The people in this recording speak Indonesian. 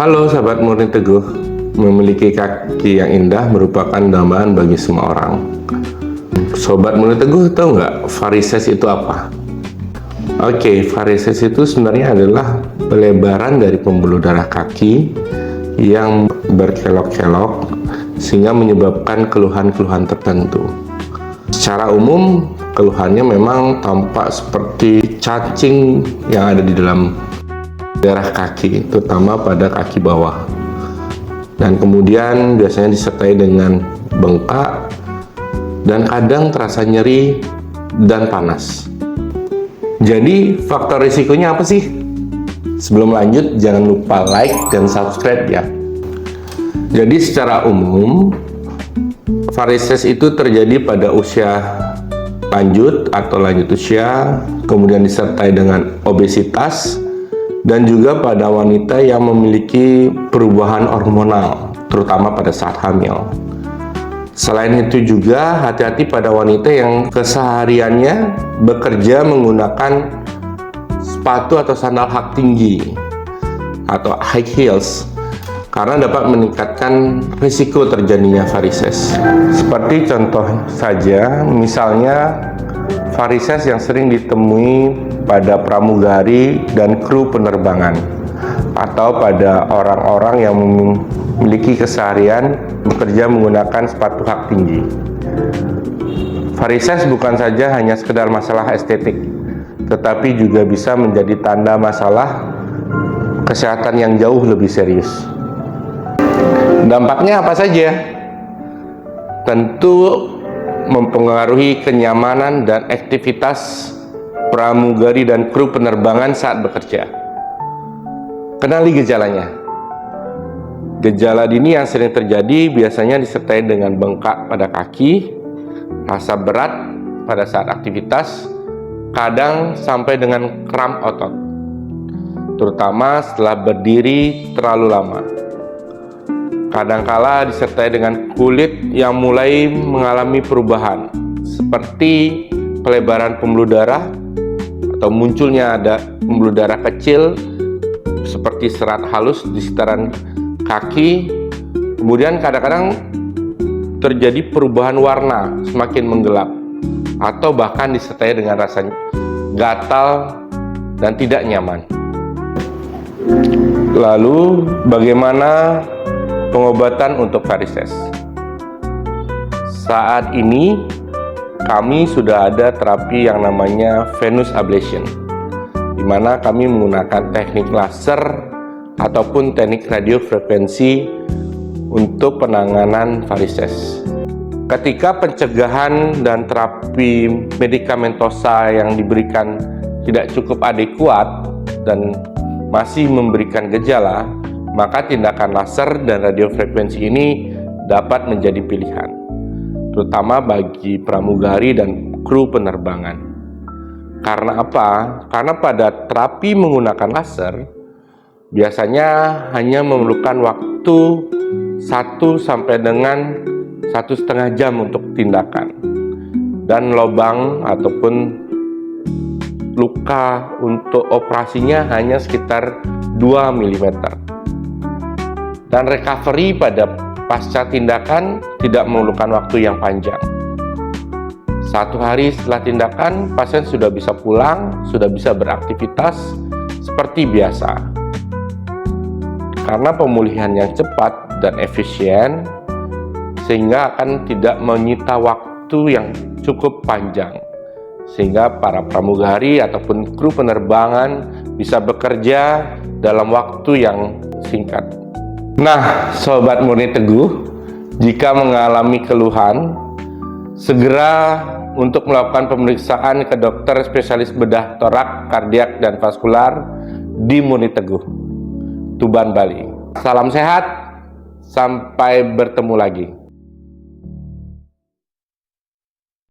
Halo sahabat Murni Teguh, memiliki kaki yang indah merupakan dambaan bagi semua orang. Sobat Murni Teguh, tahu nggak varises itu apa? Oke, varises itu sebenarnya adalah pelebaran dari pembuluh darah kaki yang berkelok-kelok sehingga menyebabkan keluhan-keluhan tertentu. Secara umum, keluhannya memang tampak seperti cacing yang ada di dalam darah kaki, terutama pada kaki bawah, dan kemudian biasanya disertai dengan bengkak dan kadang terasa nyeri dan panas. Jadi faktor risikonya apa sih? Sebelum lanjut, jangan lupa like dan subscribe ya. Jadi secara umum varises itu terjadi pada usia lanjut atau lanjut usia, kemudian disertai dengan obesitas, dan juga pada wanita yang memiliki perubahan hormonal, terutama pada saat hamil. Selain itu juga hati-hati pada wanita yang kesehariannya bekerja menggunakan sepatu atau sandal hak tinggi atau high heels, karena dapat meningkatkan risiko terjadinya varises. Seperti contoh saja, misalnya varises yang sering ditemui pada pramugari dan kru penerbangan, atau pada orang-orang yang memiliki keseharian bekerja menggunakan sepatu hak tinggi. Varises bukan saja hanya sekedar masalah estetik, tetapi juga bisa menjadi tanda masalah kesehatan yang jauh lebih serius. Dampaknya apa saja? Tentu mempengaruhi kenyamanan dan aktivitas pramugari dan kru penerbangan saat bekerja. Kenali gejalanya. Gejala dini yang sering terjadi biasanya disertai dengan bengkak pada kaki, rasa berat pada saat aktivitas, kadang sampai dengan kram otot, terutama setelah berdiri terlalu lama. Kadangkala disertai dengan kulit yang mulai mengalami perubahan, seperti pelebaran pembuluh darah atau munculnya ada pembuluh darah kecil seperti serat halus di sekitaran kaki. Kemudian kadang-kadang terjadi perubahan warna semakin menggelap, atau bahkan disertai dengan rasa gatal dan tidak nyaman. Lalu bagaimana pengobatan untuk varises? Saat ini kami sudah ada terapi yang namanya venous ablation, di mana kami menggunakan teknik laser ataupun teknik radiofrekuensi untuk penanganan varises. Ketika pencegahan dan terapi medikamentosa yang diberikan tidak cukup adekuat dan masih memberikan gejala, maka tindakan laser dan radiofrekuensi ini dapat menjadi pilihan, terutama bagi pramugari dan kru penerbangan. Karena apa? Karena pada terapi menggunakan laser biasanya hanya memerlukan waktu 1 sampai dengan 1,5 jam untuk tindakan, dan lubang ataupun luka untuk operasinya hanya sekitar 2 mm. Dan recovery pada pasca tindakan tidak memerlukan waktu yang panjang. 1 hari setelah tindakan, pasien sudah bisa pulang, sudah bisa beraktivitas seperti biasa. Karena pemulihan yang cepat dan efisien, sehingga akan tidak menyita waktu yang cukup panjang, sehingga para pramugari ataupun kru penerbangan bisa bekerja dalam waktu yang singkat. Nah, Sobat Murni Teguh, jika mengalami keluhan, segera untuk melakukan pemeriksaan ke dokter spesialis bedah torak, kardiak, dan vaskular di Murni Teguh, Tuban, Bali. Salam sehat, sampai bertemu lagi.